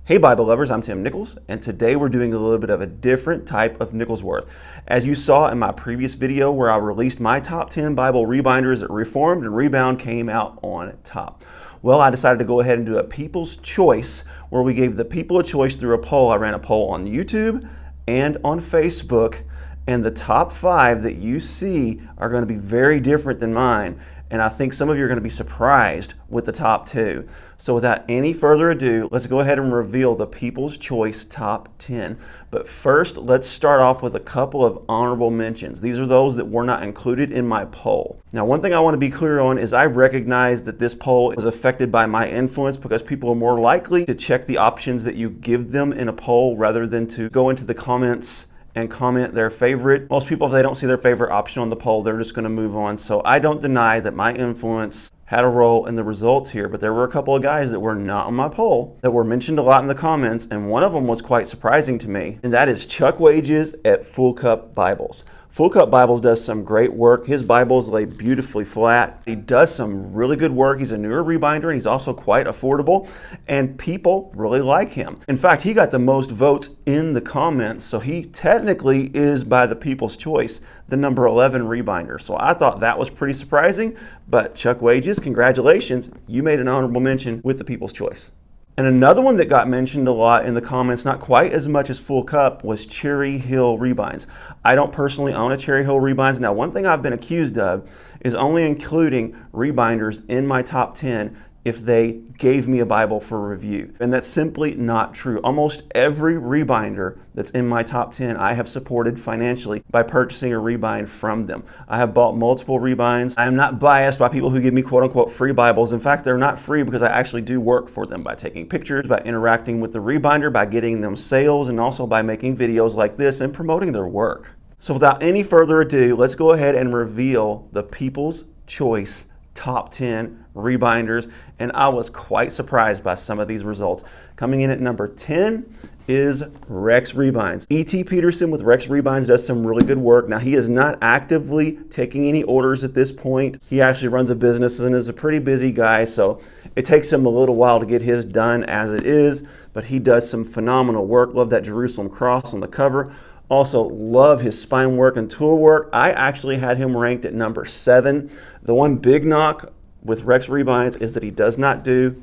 Hey Bible lovers, I'm Tim Nichols, and today we're doing a little bit of a different type of Nicholsworth. As you saw in my previous video where I released my top 10 Bible rebinders, that Reformed and Rebound came out on top. Well, I decided to go ahead and do a people's choice where we gave the people a choice through a poll. I ran a poll on YouTube and on Facebook, and the top 5 that you see are going to be very different than mine. And I think some of you are going to be surprised with the top 2. So without any further ado, let's go ahead and reveal the People's Choice top 10. But first, let's start off with a couple of honorable mentions. These are those that were not included in my poll. Now, one thing I want to be clear on is I recognize that this poll was affected by my influence because people are more likely to check the options that you give them in a poll rather than to go into the comments and comment their favorite. Most people, if they don't see their favorite option on the poll, they're just going to move on. So I don't deny that my influence had a role in the results here, but there were a couple of guys that were not on my poll that were mentioned a lot in the comments, and one of them was quite surprising to me, and that is Chuck Wages at Full Cup Bibles. Full Cup Bibles does some great work. His Bibles lay beautifully flat. He does some really good work. He's a newer rebinder, and he's also quite affordable, and people really like him. In fact, he got the most votes in the comments, so he technically is, by the People's Choice, the number 11 rebinder. So I thought that was pretty surprising, but Chuck Wages, congratulations. You made an honorable mention with the People's Choice. And another one that got mentioned a lot in the comments, not quite as much as Full Cup, was Cherry Hill Rebinds. I don't personally own a Cherry Hill Rebinds. Now, one thing I've been accused of is only including rebinders in my top 10 if they gave me a Bible for review. And that's simply not true. Almost every rebinder that's in my top 10, I have supported financially by purchasing a rebind from them. I have bought multiple rebinds. I am not biased by people who give me quote unquote free Bibles. In fact, they're not free because I actually do work for them by taking pictures, by interacting with the rebinder, by getting them sales, and also by making videos like this and promoting their work. So without any further ado, let's go ahead and reveal the People's Choice top 10 rebinders, and I was quite surprised by some of these results. Coming in at number 10 is Rex Rebinds. E.T. Peterson with Rex Rebinds does some really good work. Now, he is not actively taking any orders at this point. He actually runs a business and is a pretty busy guy, so it takes him a little while to get his done as it is, but he does some phenomenal work. Love that Jerusalem cross on the cover. Also love his spine work and tool work. I actually had him ranked at number 7. The one big knock with Rex Rebinds is that he does not do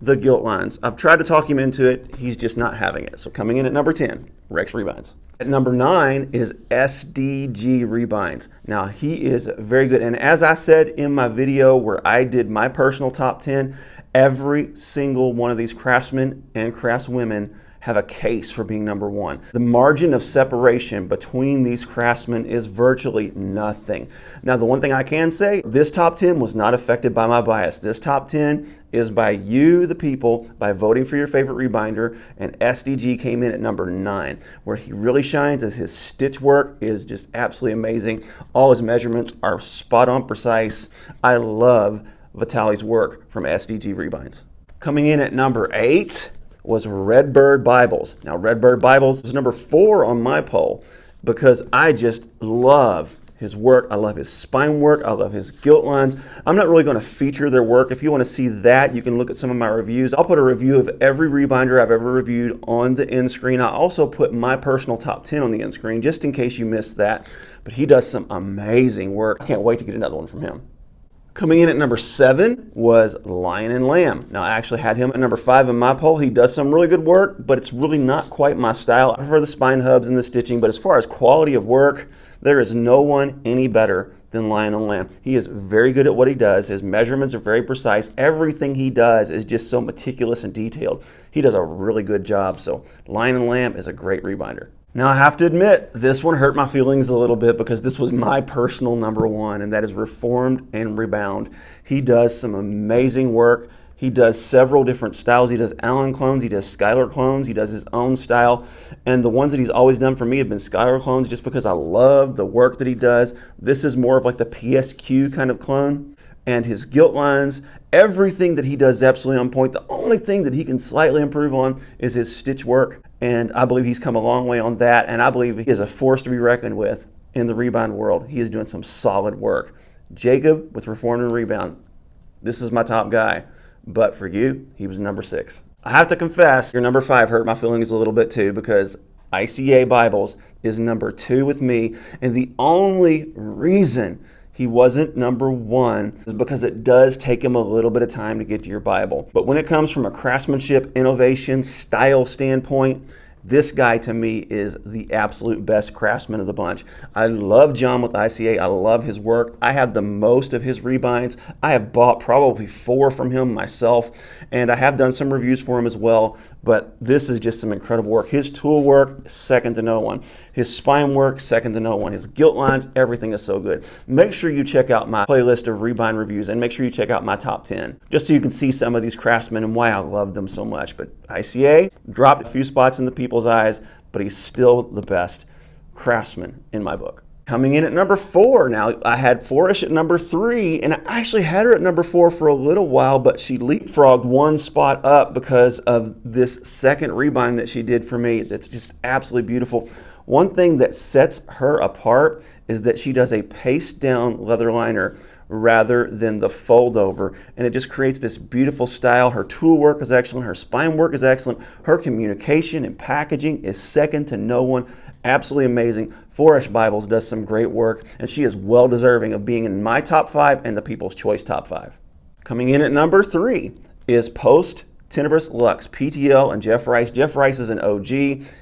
the gilt lines. I've tried to talk him into it. He's just not having it. So coming in at number 10, Rex Rebinds. At number 9 is SDG Rebinds. Now, he is very good. And as I said in my video where I did my personal top 10, every single one of these craftsmen and craftswomen have a case for being number 1. The margin of separation between these craftsmen is virtually nothing. Now, the one thing I can say, this top 10 was not affected by my bias. This top 10 is by you, the people, by voting for your favorite rebinder, and SDG came in at number 9. Where he really shines is his stitch work is just absolutely amazing. All his measurements are spot on precise. I love Vitaly's work from SDG Rebinds. Coming in at number 8 was Redbird Bibles. Now, Redbird Bibles was number 4 on my poll because I just love his work. I love his spine work. I love his gilt lines. I'm not really going to feature their work. If you want to see that, you can look at some of my reviews. I'll put a review of every rebinder I've ever reviewed on the end screen. I also put my personal top 10 on the end screen just in case you missed that. But he does some amazing work. I can't wait to get another one from him. Coming in at number 7 was Lion and Lamb. Now, I actually had him at number 5 in my poll. He does some really good work, but it's really not quite my style. I prefer the spine hubs and the stitching, but as far as quality of work, there is no one any better than Lion and Lamb. He is very good at what he does. His measurements are very precise. Everything he does is just so meticulous and detailed. He does a really good job, so Lion and Lamb is a great rebinder. Now, I have to admit, this one hurt my feelings a little bit because this was my personal number 1, and that is Reformed and Rebound. He does some amazing work. He does several different styles. He does Allen clones, he does Skylar clones, he does his own style. And the ones that he's always done for me have been Skylar clones just because I love the work that he does. This is more of like the PSQ kind of clone. And his gilt lines, everything that he does is absolutely on point. The only thing that he can slightly improve on is his stitch work. And I believe he's come a long way on that. And I believe he is a force to be reckoned with in the rebind world. He is doing some solid work. Jacob with Reformed and Rebound. This is my top guy. But for you, he was number 6. I have to confess, your number 5 hurt my feelings a little bit too, because ICA Bibles is number 2 with me, and the only reason he wasn't number 1 is because it does take him a little bit of time to get to your Bible. But when it comes from a craftsmanship, innovation, style standpoint, this guy to me is the absolute best craftsman of the bunch. I love John with ICA. I love his work. I have the most of his rebinds. I have bought probably 4 from him myself, and I have done some reviews for him as well, but this is just some incredible work. His tool work, second to no one. His spine work, second to no one. His gilt lines, everything is so good. Make sure you check out my playlist of rebind reviews, and make sure you check out my top 10, just so you can see some of these craftsmen and why I love them so much. But ICA dropped a few spots in the people's eyes, but he's still the best craftsman in my book. Coming in at number 4. Now, I had Flourish at number 3, and I actually had her at number 4 for a little while, but she leapfrogged 1 spot up because of this second rebind that she did for me that's just absolutely beautiful. One thing that sets her apart is that she does a paste down leather liner rather than the fold over, and it just creates this beautiful style. Her tool work is excellent, her spine work is excellent, her communication and packaging is second to no one. Absolutely amazing. Flourish Bibles does some great work, and she is well deserving of being in my top 5 and the People's Choice top 5. Coming in at number 3 is Post Tenebris Lux, PTL and Jeff Rice. Jeff Rice is an OG.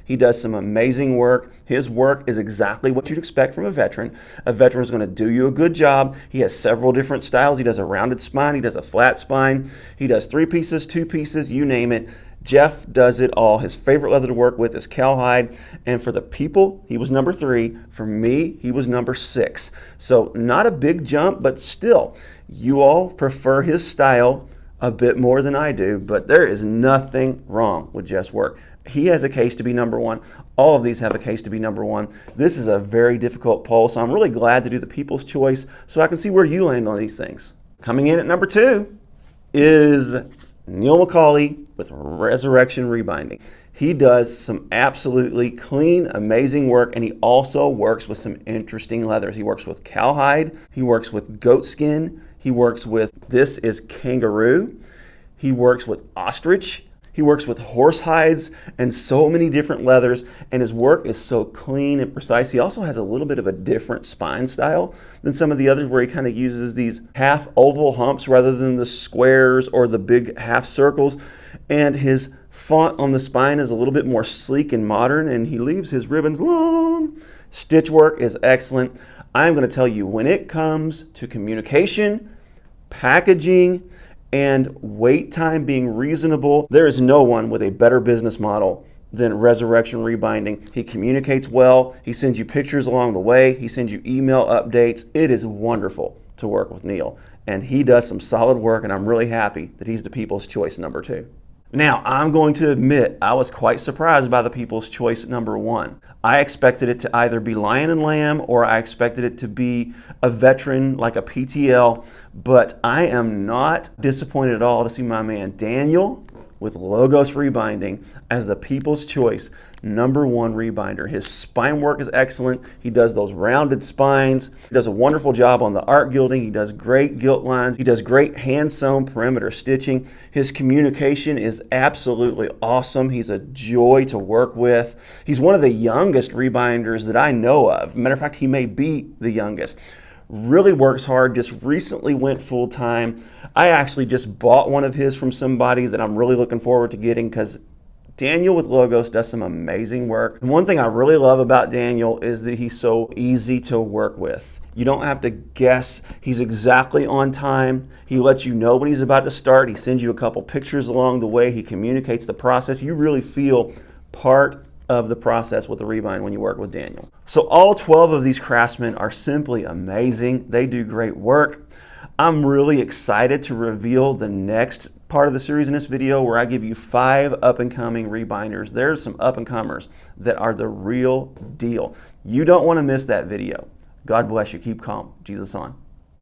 He does some amazing work. His work is exactly what you'd expect from a veteran. A veteran is going to do you a good job. He has several different styles. He does a rounded spine. He does a flat spine. He does 3 pieces, 2 pieces, you name it. Jeff does it all. His favorite leather to work with is cowhide. And for the people, he was number 3. For me, he was number 6. So not a big jump, but still, you all prefer his style a bit more than I do, but there is nothing wrong with Jeff's work. He has a case to be number 1. All of these have a case to be number 1. This is a very difficult poll, so I'm really glad to do the People's Choice so I can see where you land on these things. Coming in at number 2 is Neil McCauley with Resurrection Rebinding. He does some absolutely clean, amazing work, and he also works with some interesting leathers. He works with cowhide, he works with goat skin, he works with, this is kangaroo, he works with ostrich, he works with horse hides, and so many different leathers, and his work is so clean and precise. He also has a little bit of a different spine style than some of the others, where he kind of uses these half oval humps rather than the squares or the big half circles, and his font on the spine is a little bit more sleek and modern, and he leaves his ribbons long. Stitch work is excellent. I'm going to tell you, when it comes to communication, packaging, and wait time being reasonable, there is no one with a better business model than Resurrection Rebinding. He communicates well, he sends you pictures along the way, he sends you email updates. It is wonderful to work with Neil, and he does some solid work, and I'm really happy that he's the People's Choice number 2. Now, I'm going to admit I was quite surprised by the People's Choice number 1. I expected it to either be Lion and Lamb, or I expected it to be a veteran like a PTL, but I am not disappointed at all to see my man Daniel with Logos Rebinding as the People's Choice number 1 rebinder. His spine work is excellent. He does those rounded spines. He does a wonderful job on the art gilding. He does great gilt lines. He does great hand-sewn perimeter stitching. His communication is absolutely awesome. He's a joy to work with. He's one of the youngest rebinders that I know of. Matter of fact, he may be the youngest. Really works hard, just recently went full-time. I actually just bought one of his from somebody that I'm really looking forward to getting, because Daniel with Logos does some amazing work. And one thing I really love about Daniel is that he's so easy to work with. You don't have to guess. He's exactly on time. He lets you know when he's about to start. He sends you a couple pictures along the way. He communicates the process. You really feel part of the process with the rebind when you work with Daniel. So all 12 of these craftsmen are simply amazing. They do great work. I'm really excited to reveal the next part of the series in this video, where I give you 5 up-and-coming rebinders. There's some up-and-comers that are the real deal. You don't want to miss that video. God bless you. Keep calm. Jesus on.